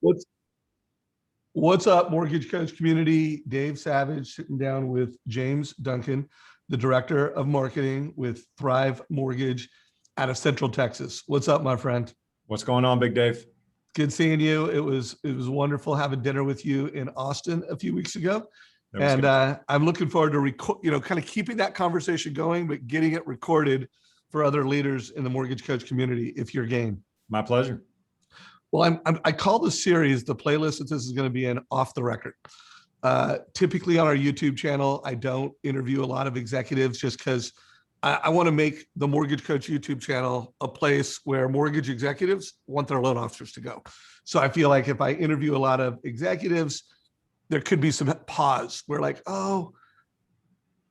What's what's up, mortgage coach community? Dave Savage sitting down with James Duncan, the director of marketing with Thrive Mortgage out of Central Texas. What's up, my friend? What's going on, Big Dave? Good seeing you. It was wonderful having dinner with you in Austin a few weeks ago, and I'm looking forward to kind of keeping that conversation going, but getting it recorded for other leaders in the mortgage coach community. If you're game. My pleasure. Well, I call the series, the playlist that this is going to be in, off the record. Typically on our YouTube channel, I don't interview a lot of executives just because I want to make the Mortgage Coach YouTube channel a place where mortgage executives want their loan officers to go. So I feel like if I interview a lot of executives, there could be some pause where like, oh,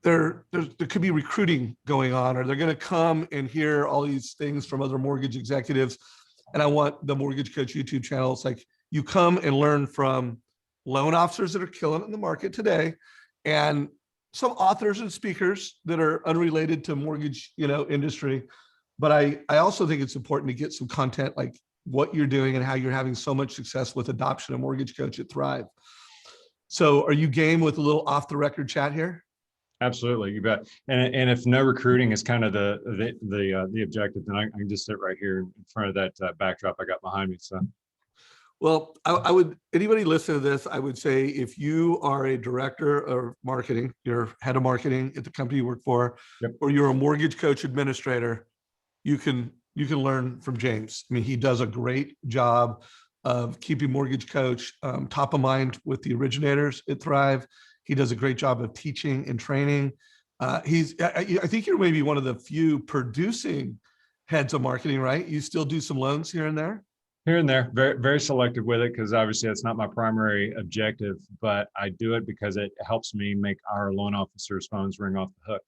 there could be recruiting going on, or they're going to come and hear all these things from other mortgage executives. And I want the Mortgage Coach YouTube channel. It's like you come and learn from loan officers that are killing it in the market today, and some authors and speakers that are unrelated to mortgage, industry. But I also think it's important to get some content like what you're doing and how you're having so much success with adoption of Mortgage Coach at Thrive. So are you game with a little off the record chat here? Absolutely, you bet. And if no recruiting is kind of the objective, then I can just sit right here in front of that backdrop I got behind me. So, well, I would, anybody listening to this, I would say if you are a director of marketing, you're head of marketing at the company you work for, yep, or you're a mortgage coach administrator, you can learn from James. I mean, he does a great job of keeping Mortgage Coach top of mind with the originators at Thrive. He does a great job of teaching and training. I think you're maybe one of the few producing heads of marketing, right? You still do some loans here and there? Here and there, very, very selective with it, because obviously that's not my primary objective, but I do it because it helps me make our loan officers' phones ring off the hook.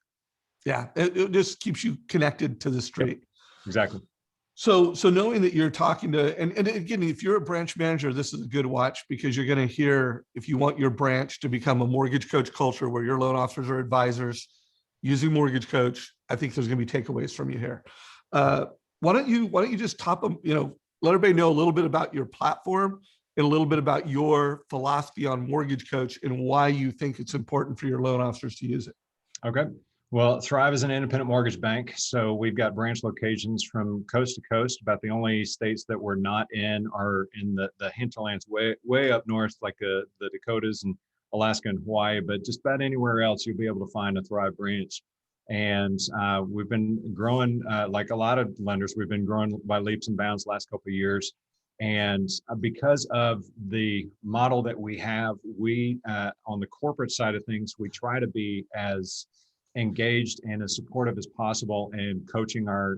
Yeah, it just keeps you connected to the street. Yep, exactly. So knowing that you're talking to, and again, if you're a branch manager, this is a good watch, because you're going to hear, if you want your branch to become a Mortgage Coach culture where your loan officers are advisors using Mortgage Coach, I think there's going to be takeaways from you here. Why don't you just let everybody know a little bit about your platform and a little bit about your philosophy on Mortgage Coach and why you think it's important for your loan officers to use it. Okay. Well, Thrive is an independent mortgage bank, so we've got branch locations from coast to coast. About the only states that we're not in are in the hinterlands, way up north, like the Dakotas and Alaska and Hawaii. But just about anywhere else, you'll be able to find a Thrive branch. And we've been growing, like a lot of lenders, we've been growing by leaps and bounds the last couple of years. And because of the model that we have, we on the corporate side of things, we try to be as engaged and as supportive as possible in coaching our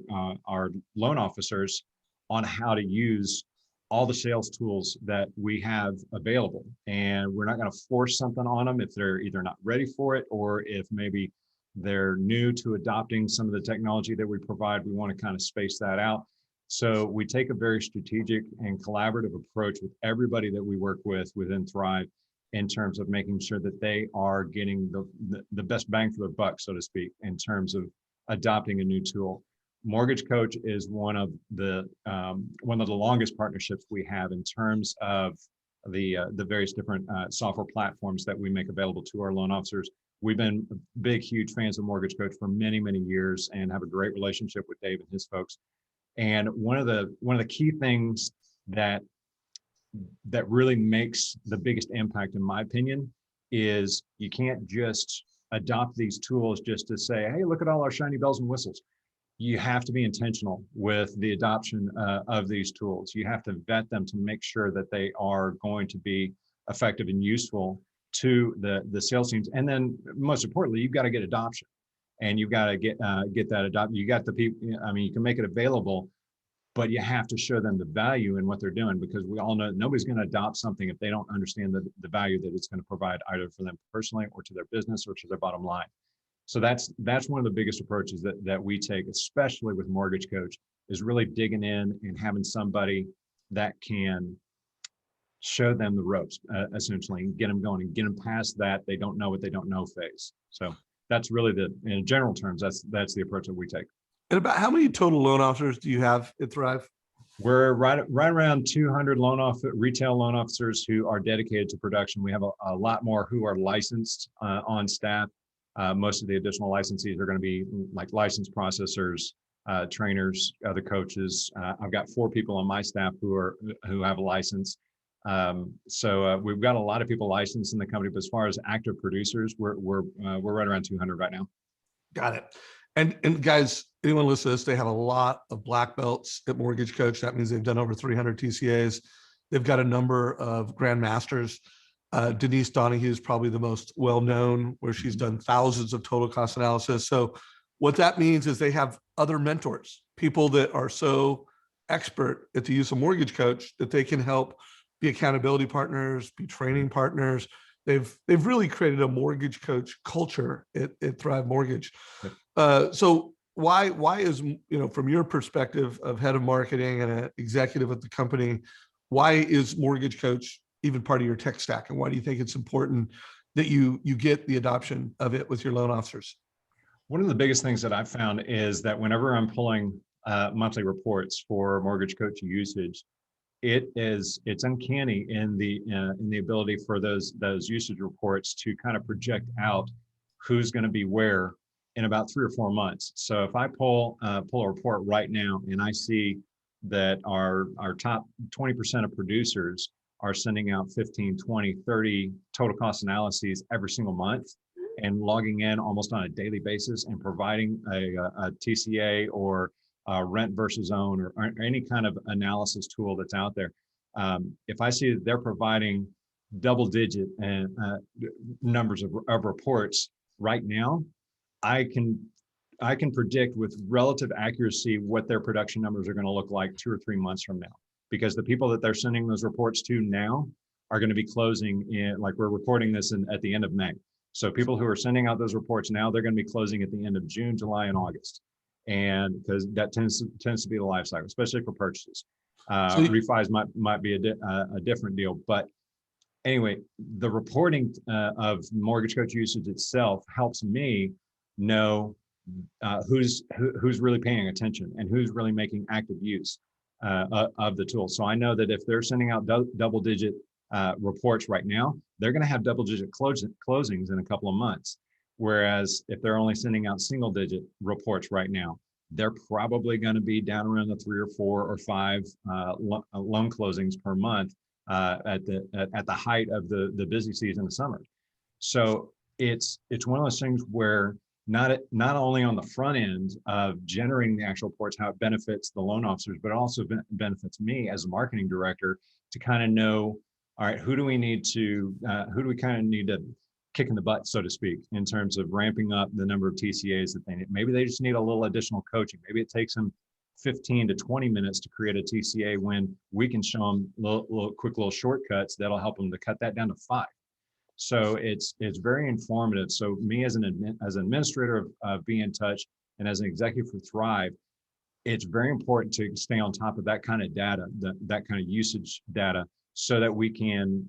loan officers on how to use all the sales tools that we have available. And we're not going to force something on them if they're either not ready for it, or if maybe they're new to adopting some of the technology that we provide. We want to kind of space that out. So we take a very strategic and collaborative approach with everybody that we work with within Thrive, in terms of making sure that they are getting the best bang for their buck, so to speak, in terms of adopting a new tool. Mortgage Coach is one of the longest partnerships we have in terms of the various different software platforms that we make available to our loan officers. We've been big, huge fans of Mortgage Coach for many, many years, and have a great relationship with Dave and his folks. And one of the key things that really makes the biggest impact, in my opinion, is you can't just adopt these tools just to say, hey, look at all our shiny bells and whistles. You have to be intentional with the adoption of these tools. You have to vet them to make sure that they are going to be effective and useful to the sales teams. And then most importantly, you've got to get adoption, and you've got to get that adoption. You got the people, I mean, you can make it available, but you have to show them the value in what they're doing, because we all know nobody's going to adopt something if they don't understand the value that it's going to provide, either for them personally or to their business or to their bottom line. So that's one of the biggest approaches that we take, especially with Mortgage Coach, is really digging in and having somebody that can show them the ropes, essentially, and get them going and get them past that they don't know what they don't know phase. So that's really in general terms, that's the approach that we take. And about how many total loan officers do you have at Thrive? We're right around 200 retail loan officers who are dedicated to production. We have a lot more who are licensed on staff. Most of the additional licensees are going to be like licensed processors, trainers, other coaches. I've got 4 people on my staff who have a license. So we've got a lot of people licensed in the company, but as far as active producers, we're right around 200 right now. Got it. And guys, anyone listen to this, they have a lot of black belts at Mortgage Coach. That means they've done over 300 TCAs. They've got a number of grandmasters. Denise Donahue is probably the most well-known, where she's done thousands of total cost analysis. So what that means is they have other mentors, people that are so expert at the use of Mortgage Coach that they can help be accountability partners, be training partners. They've really created a Mortgage Coach culture at Thrive Mortgage. So why is, from your perspective of head of marketing and an executive at the company, why is Mortgage Coach even part of your tech stack? And why do you think it's important that you get the adoption of it with your loan officers? One of the biggest things that I've found is that whenever I'm pulling monthly reports for Mortgage Coach usage, it's uncanny in the ability for those usage reports to kind of project out who's going to be where in about 3 or 4 months. So if I pull a report right now and I see that our top 20% of producers are sending out 15, 20, 30 total cost analyses every single month and logging in almost on a daily basis and providing a TCA or rent versus own or any kind of analysis tool that's out there. If I see that they're providing double-digit numbers of reports right now, I can predict with relative accuracy what their production numbers are going to look like 2 or 3 months from now, because the people that they're sending those reports to now are going to be closing in, like we're recording this at the end of May. So people who are sending out those reports now, they're going to be closing at the end of June, July, and August. And because that tends to be the life cycle, especially for purchases. Refis might be a different deal, but anyway, the reporting of Mortgage Coach usage itself helps me know who's really paying attention and who's really making active use of the tool. So I know that if they're sending out double-digit reports right now, they're going to have double-digit closings in a couple of months. Whereas if they're only sending out single-digit reports right now, they're probably going to be down around the 3 or 4 or 5 loan closings per month at the height of the busy season of summer. So it's one of those things where not only on the front end of generating the actual reports, how it benefits the loan officers, but it also benefits me as a marketing director to kind of know, all right, who do we kind of need to kick in the butt, so to speak, in terms of ramping up the number of TCAs that they need. Maybe they just need a little additional coaching. Maybe it takes them 15 to 20 minutes to create a TCA when we can show them quick little shortcuts that'll help them to cut that down to 5. So it's very informative. So me as an administrator of Be in Touch and as an executive for Thrive, it's very important to stay on top of that kind of data, that kind of usage data, so that we can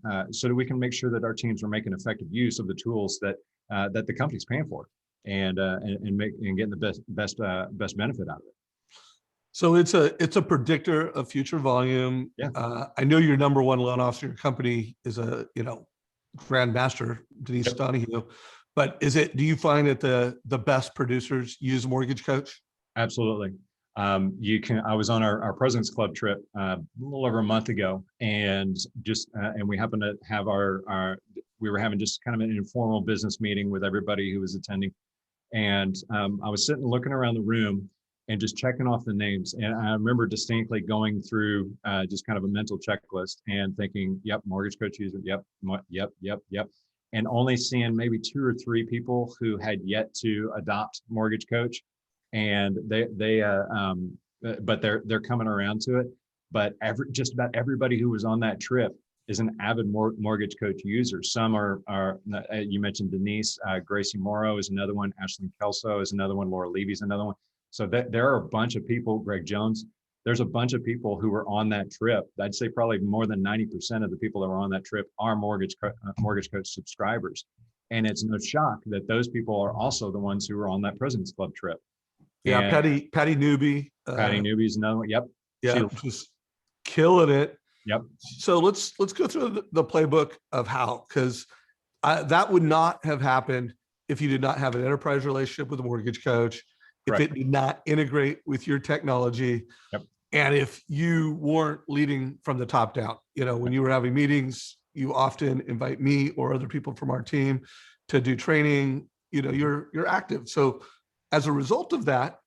make sure that our teams are making effective use of the tools that the company's paying for, and getting the best benefit out of it. So it's a predictor of future volume. Yeah. I know your number one loan officer in your company is a grandmaster, Denise Donahue, but do you find that the best producers use Mortgage Coach? Absolutely. I was on our President's Club trip a little over a month ago, and we happened to have we were having just kind of an informal business meeting with everybody who was attending. And I was sitting looking around the room and just checking off the names. And I remember distinctly going through just kind of a mental checklist and thinking, yep, Mortgage Coach user, yep, and only seeing maybe 2 or 3 people who had yet to adopt Mortgage Coach. And but they're coming around to it. But just about everybody who was on that trip is an avid Mortgage Coach user. Some are you mentioned Denise, Gracie Morrow is another one, Ashlyn Kelso is another one, Laura Levy's another one. So there are a bunch of people, Greg Jones, there's a bunch of people who were on that trip. I'd say probably more than 90% of the people that were on that trip are Mortgage Coach subscribers. And it's no shock that those people are also the ones who were on that President's Club trip. Yeah, and Patty Newby. Patty Newby's another one. Yep. Yeah, killing it. Yep. So let's go through the playbook of how, because that would not have happened if you did not have an enterprise relationship with a mortgage coach, if it did not integrate with your technology, Yep. and if you weren't leading from the top down. When you were having meetings, you often invite me or other people from our team to do training. You're active. So as a result of that,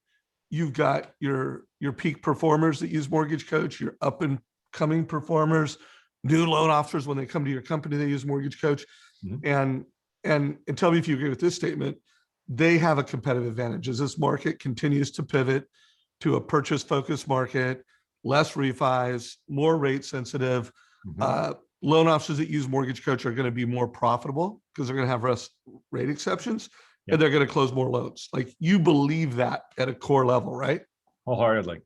you've got your peak performers that use mortgage coach, your up and coming performers, new loan officers when they come to your company, they use mortgage coach. And tell me if you agree with this statement. They have a competitive advantage as this market continues to pivot to a purchase focused market, less refis, more rate sensitive. Loan officers that use mortgage coach are going to be more profitable because they're going to have less rate exceptions. Yep. And they're going to close more loans. Like, you believe that at a core level, right? Wholeheartedly.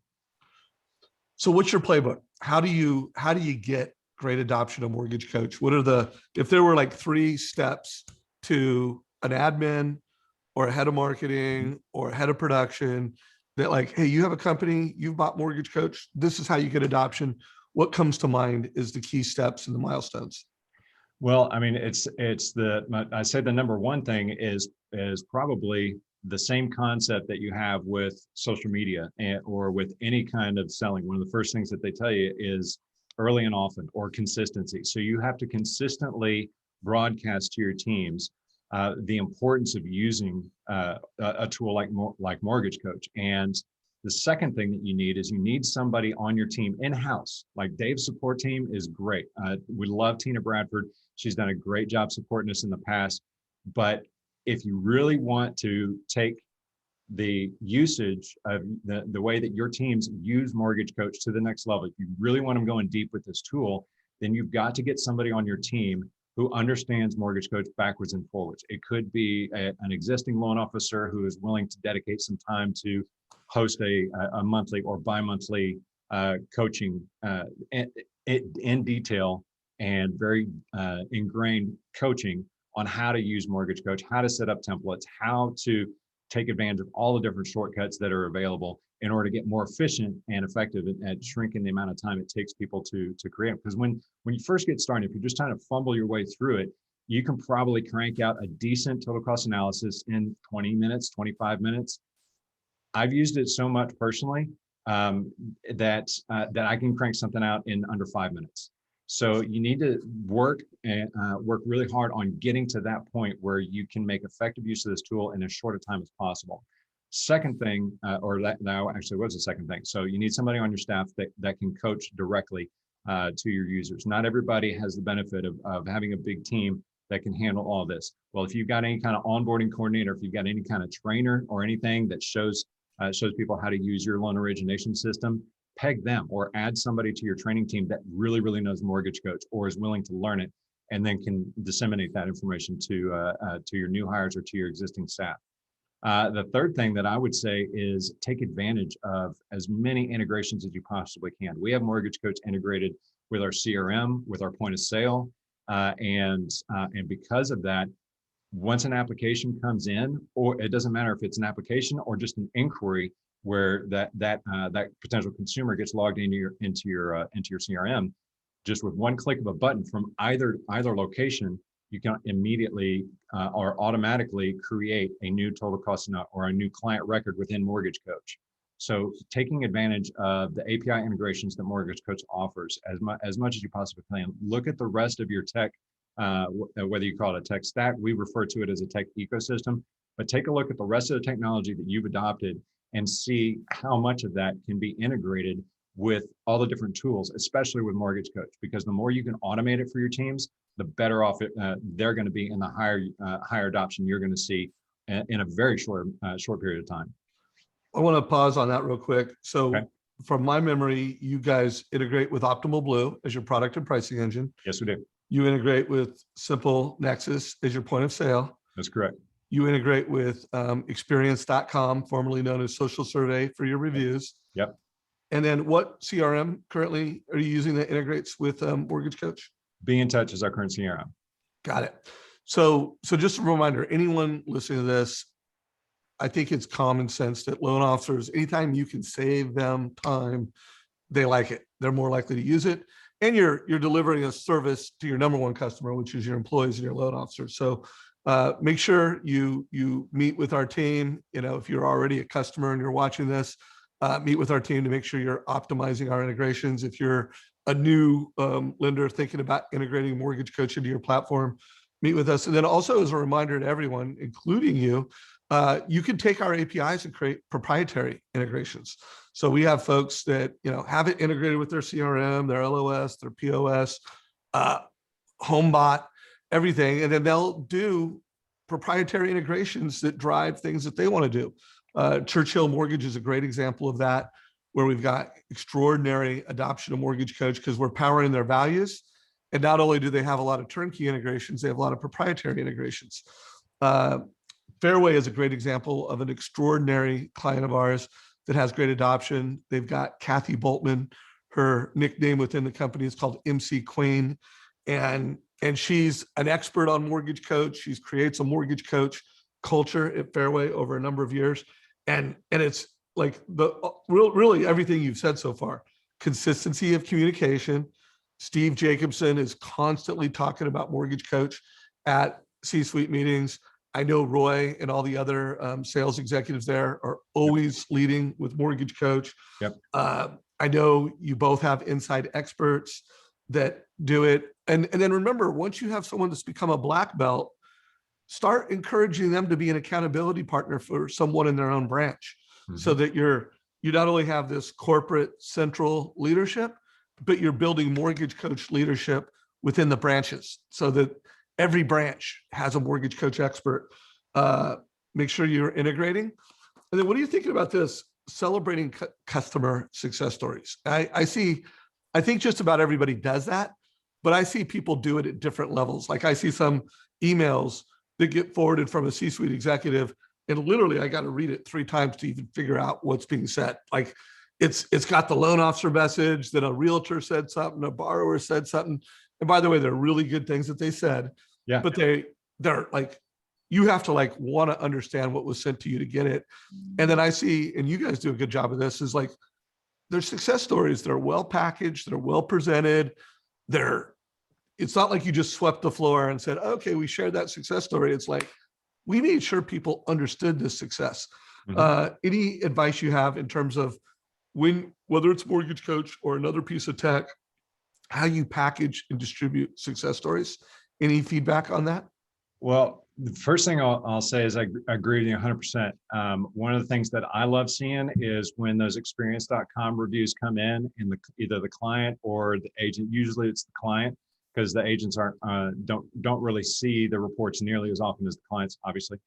So what's your playbook? How do you get great adoption of mortgage coach? If there were like 3 steps to an admin or a head of marketing or a head of production that, like, hey, you have a company, you've bought mortgage coach, this is how you get adoption. What comes to mind is the key steps and the milestones? Well, I mean, I say the number one thing is probably the same concept that you have with social media or with any kind of selling. One of the first things that they tell you is early and often, or consistency. So you have to consistently broadcast to your teams the importance of using a tool like Mortgage Coach. And the second thing that you need somebody on your team in-house. Like, Dave's support team is great. We love Tina Bradford. She's done a great job supporting us in the past. But if you really want to take the usage of the way that your teams use Mortgage Coach to the next level, if you really want them going deep with this tool, then you've got to get somebody on your team who understands Mortgage Coach backwards and forwards. It could be an existing loan officer who is willing to dedicate some time to host a monthly or bi-monthly coaching in detail and very ingrained coaching on how to use Mortgage Coach, how to set up templates, how to take advantage of all the different shortcuts that are available in order to get more efficient and effective at shrinking the amount of time it takes people to create. Because when you first get started, if you're just trying to fumble your way through it, you can probably crank out a decent total cost analysis in 20 minutes, 25 minutes. I've used it so much personally that I can crank something out in under 5 minutes. So you need to work really hard on getting to that point where you can make effective use of this tool in as short a time as possible. Second thing, actually was the second thing. So you need somebody on your staff that can coach directly to your users. Not everybody has the benefit of having a big team that can handle all this. Well, if you've got any kind of onboarding coordinator, if you've got any kind of trainer or anything that shows people how to use your loan origination system, peg them or add somebody to your training team that really, really knows Mortgage Coach or is willing to learn it, and then can disseminate that information to your new hires or to your existing staff. The third thing that I would say is take advantage of as many integrations as you possibly can. We have Mortgage Coach integrated with our CRM, with our point of sale, and because of that, once an application comes in, or it doesn't matter if it's an application or just an inquiry, where that potential consumer gets logged into your CRM, just with one click of a button from either location, you can immediately or automatically create a new total cost or a new client record within Mortgage Coach. So taking advantage of the API integrations that Mortgage Coach offers as much as you possibly can. Look at the rest of your tech, whether you call it a tech stack, we refer to it as a tech ecosystem, but take a look at the rest of the technology that you've adopted and see how much of that can be integrated with all the different tools, especially with Mortgage Coach, because the more you can automate it for your teams, the better off they're going to be, and the higher adoption you're going to see in a very short period of time. I want to pause on that real quick. So from my memory, you guys integrate with Optimal Blue as your product and pricing engine. Yes, we do. You integrate with Simple Nexus as your point of sale. That's correct. You integrate with experience.com, formerly known as Social Survey, for your reviews. Yep. And then what CRM currently are you using that integrates with Mortgage Coach? Be in Touch is our current CRM. Got it. So just a reminder, anyone listening to this, I think it's common sense that loan officers, anytime you can save them time they like it. They're more likely to use it. And you're delivering a service to your number one customer, which is your employees and your loan officers. So make sure you meet with our team. You know, if you're already a customer and you're watching this, meet with our team to make sure you're optimizing our integrations. If you're a new lender thinking about integrating Mortgage Coach into your platform, meet with us. And then also as a reminder to everyone, including you, you can take our APIs and create proprietary integrations. So we have folks that, you know, have it integrated with their CRM, their LOS, their POS, HomeBot, everything. And then they'll do proprietary integrations that drive things that they want to do. Churchill Mortgage is a great example of that, where we've got extraordinary adoption of Mortgage Coach because we're powering their values. And not only do they have a lot of turnkey integrations, they have a lot of proprietary integrations. Fairway is a great example of an extraordinary client of ours that has great adoption. They've got Kathy Boltman. Her nickname within the company is called MC Queen. And she's an expert on Mortgage Coach. She creates a Mortgage Coach culture at Fairway over a number of years. And it's like really everything you've said so far. Consistency of communication. Steve Jacobson is constantly talking about Mortgage Coach at C-suite meetings. I know Roy and all the other sales executives there are always leading with Mortgage Coach. Yep. I know you both have inside experts that do it. And then remember, once you have someone that's become a black belt, start encouraging them to be an accountability partner for someone in their own branch, so that you not only have this corporate central leadership, but you're building Mortgage Coach leadership within the branches so that every branch has a Mortgage Coach expert. Make sure you're integrating. And then what are you thinking about this? Celebrating customer success stories. I think just about everybody does that, but I see people do it at different levels. Like I see some emails that get forwarded from a C-suite executive, and literally I got to read it 3 times to even figure out what's being said. Like it's got the loan officer message, then a realtor said something, a borrower said something. And by the way, they're really good things that they said, Yeah. but they're like, you have to like want to understand what was sent to you to get it. And then I see, and you guys do a good job of this, is like, there's success stories. They're well packaged. They're well presented. It's not like you just swept the floor and said, okay, we shared that success story. It's like, we made sure people understood this success. Any advice you have in terms of whether it's Mortgage Coach or another piece of tech, how you package and distribute success stories? Any feedback on that? Well, the first thing I'll say is I agree with you 100%. One of the things that I love seeing is when those experience.com reviews come in either the client or the agent. Usually it's the client, because the agents don't really see the reports nearly as often as the clients, obviously.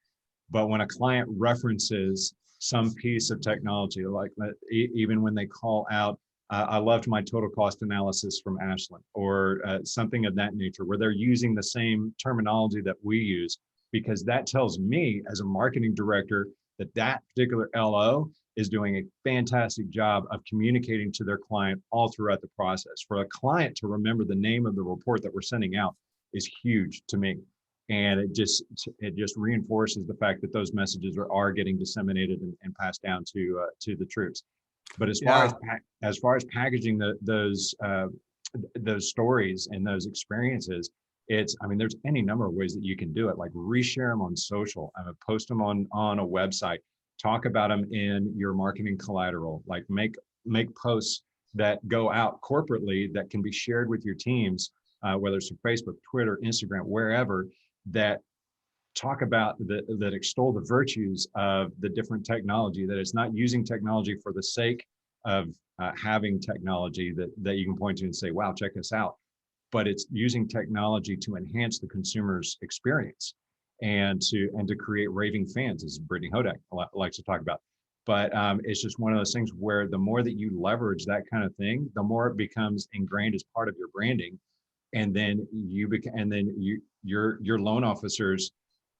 But when a client references some piece of technology, like even when they call out, I loved my total cost analysis from Ashland, or something of that nature, where they're using the same terminology that we use, because that tells me as a marketing director that particular LO is doing a fantastic job of communicating to their client all throughout the process. For a client to remember the name of the report that we're sending out is huge to me. And it just reinforces the fact that those messages are getting disseminated and passed down to the troops. But as far as packaging those stories and those experiences, there's any number of ways that you can do it. Like reshare them on social, post them on a website, talk about them in your marketing collateral, like make posts that go out corporately that can be shared with your teams, whether it's from Facebook, Twitter, Instagram, wherever, that talk about that extol the virtues of the different technology, that it's not using technology for the sake of having technology that you can point to and say, wow, check this out. But it's using technology to enhance the consumer's experience and to create raving fans, as Brittany Hodak likes to talk about. But it's just one of those things where the more that you leverage that kind of thing, the more it becomes ingrained as part of your branding. And then your loan officers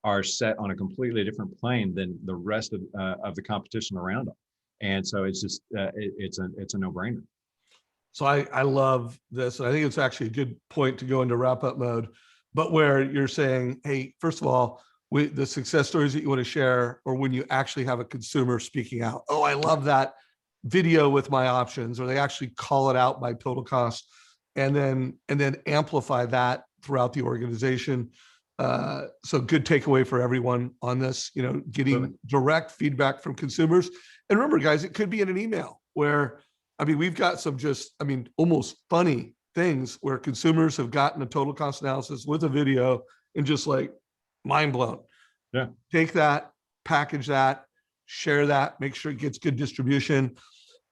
are set on a completely different plane than the rest of the competition around them. And so it's just it's a no-brainer. So I love this. And I think it's actually a good point to go into wrap-up mode, but where you're saying, hey, first of all, the success stories that you want to share, or when you actually have a consumer speaking out. Oh, I love that. video with my options, or they actually call it out by total cost, and then amplify that throughout the organization. So good takeaway for everyone on this, getting direct feedback from consumers. And remember, guys, it could be in an email where, we've got some almost funny things where consumers have gotten a total cost analysis with a video and just like mind blown. Yeah. Take that, package that, share that, make sure it gets good distribution,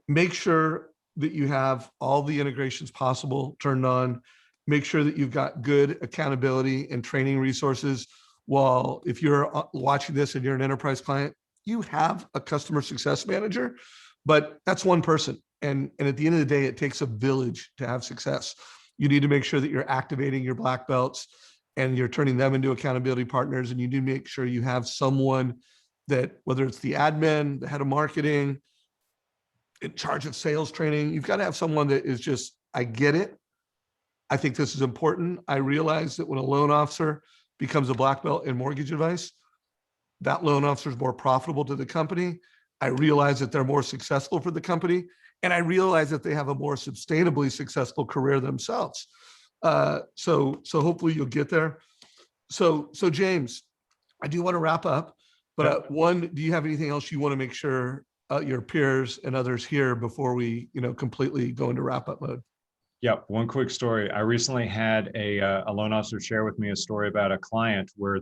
make sure that you have all the integrations possible turned on, make sure that you've got good accountability and training resources. While if you're watching this and you're an enterprise client, you have a customer success manager, but that's one person. And at the end of the day, it takes a village to have success. You need to make sure that you're activating your black belts and you're turning them into accountability partners. And you need to make sure you have someone that, whether it's the admin, the head of marketing, in charge of sales training, you've got to have someone that is just, I get it. I think this is important. I realize that when a loan officer becomes a black belt in mortgage advice, that loan officer is more profitable to the company. I realize that they're more successful for the company. And I realize that they have a more sustainably successful career themselves. So hopefully you'll get there. So James, I do want to wrap up, but one, do you have anything else you want to make sure your peers and others hear before we, completely go into wrap up mode? Yep. One quick story. I recently had a loan officer share with me a story about a client where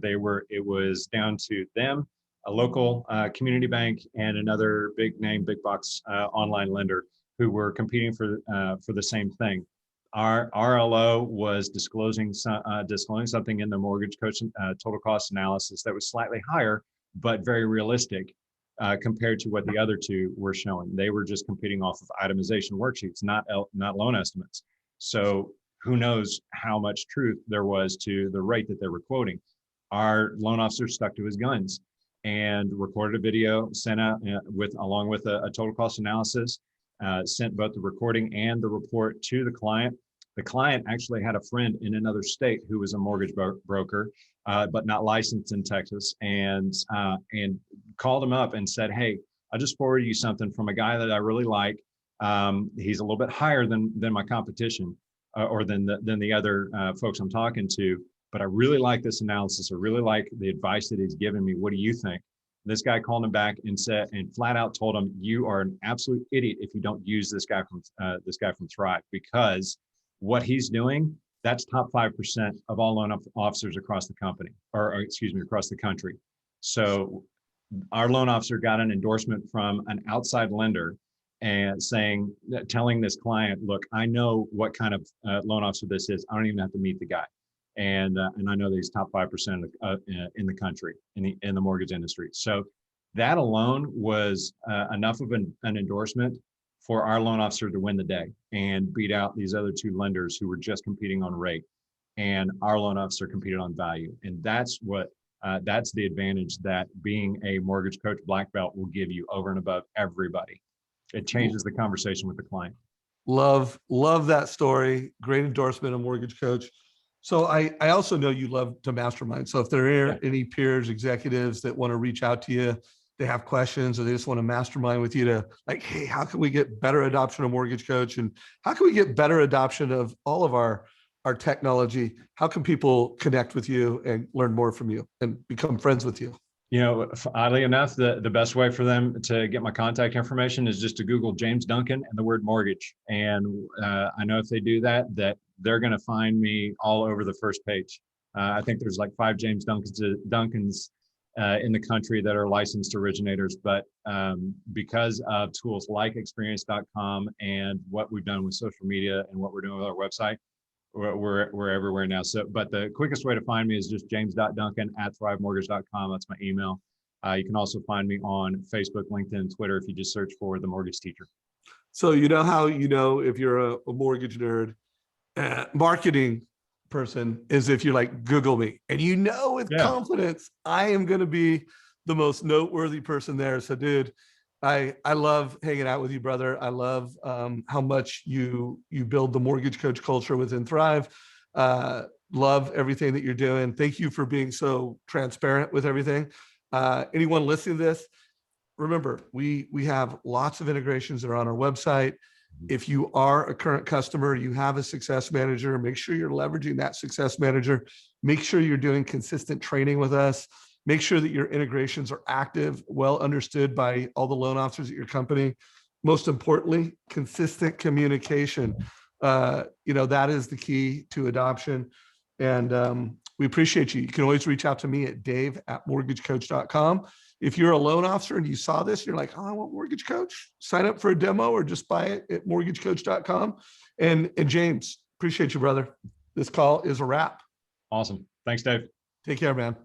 it was down to them, a local community bank, and another big name, big box online lender who were competing for the same thing. Our RLO was disclosing something in the mortgage coach total cost analysis that was slightly higher, but very realistic compared to what the other two were showing. They were just competing off of itemization worksheets, not loan estimates. So who knows how much truth there was to the rate that they were quoting. Our loan officer stuck to his guns and recorded a video, sent out along with a total cost analysis, sent both the recording and the report to the client. The client actually had a friend in another state who was a mortgage broker, but not licensed in Texas, and called him up and said, "Hey, I just forwarded you something from a guy that I really like. He's a little bit higher than my competition, or than the other folks I'm talking to, but I really like this analysis. I really like the advice that he's given me. What do you think?" This guy called him back and flat out told him, "You are an absolute idiot if you don't use this guy from Thrive, because what he's doing, that's top 5% of all loan officers across the company, across the country." So our loan officer got an endorsement from an outside lender and telling this client, "Look, I know what kind of loan officer this is. I don't even have to meet the guy. And I know that he's top 5% in the country, in the mortgage industry." So that alone was enough of an endorsement for our loan officer to win the day and beat out these other two lenders who were just competing on rate. And our loan officer competed on value. And that's the advantage that being a mortgage coach black belt will give you over and above everybody. It changes the conversation with the client. Love that story. Great endorsement of mortgage coach. So I also know you love to mastermind. So if there are any peers, executives that want to reach out to you, they have questions, or they just want to mastermind with you to like, hey, how can we get better adoption of mortgage coach? And how can we get better adoption of all of our technology? How can people connect with you and learn more from you and become friends with you? Oddly enough, the best way for them to get my contact information is just to Google James Duncan and the word mortgage. And I know if they do that they're going to find me all over the first page. I think there's like 5 James Duncans in the country that are licensed originators, but because of tools like experience.com and what we've done with social media and what we're doing with our website, we're everywhere now. So, but the quickest way to find me is just james.duncan@thrivemortgage.com. That's my email. You can also find me on Facebook, LinkedIn, Twitter, if you just search for The Mortgage Teacher. So you know how if you're a mortgage nerd, marketing person is if you're like, Google me, and with confidence, I am going to be the most noteworthy person there. So dude, I love hanging out with you, brother. I love how much you build the mortgage coach culture within Thrive. Love everything that you're doing. Thank you for being so transparent with everything. Anyone listening to this, remember, we have lots of integrations that are on our website. If you are a current customer, you have a success manager, make sure you're leveraging that success manager. Make sure you're doing consistent training with us. Make sure that your integrations are active, well understood by all the loan officers at your company. Most importantly, consistent communication. That is the key to adoption. And we appreciate you. You can always reach out to me at dave@mortgagecoach.com. If you're a loan officer and you saw this, you're like, oh, I want Mortgage Coach, sign up for a demo or just buy it at mortgagecoach.com. And James, appreciate you, brother. This call is a wrap. Awesome. Thanks, Dave. Take care, man.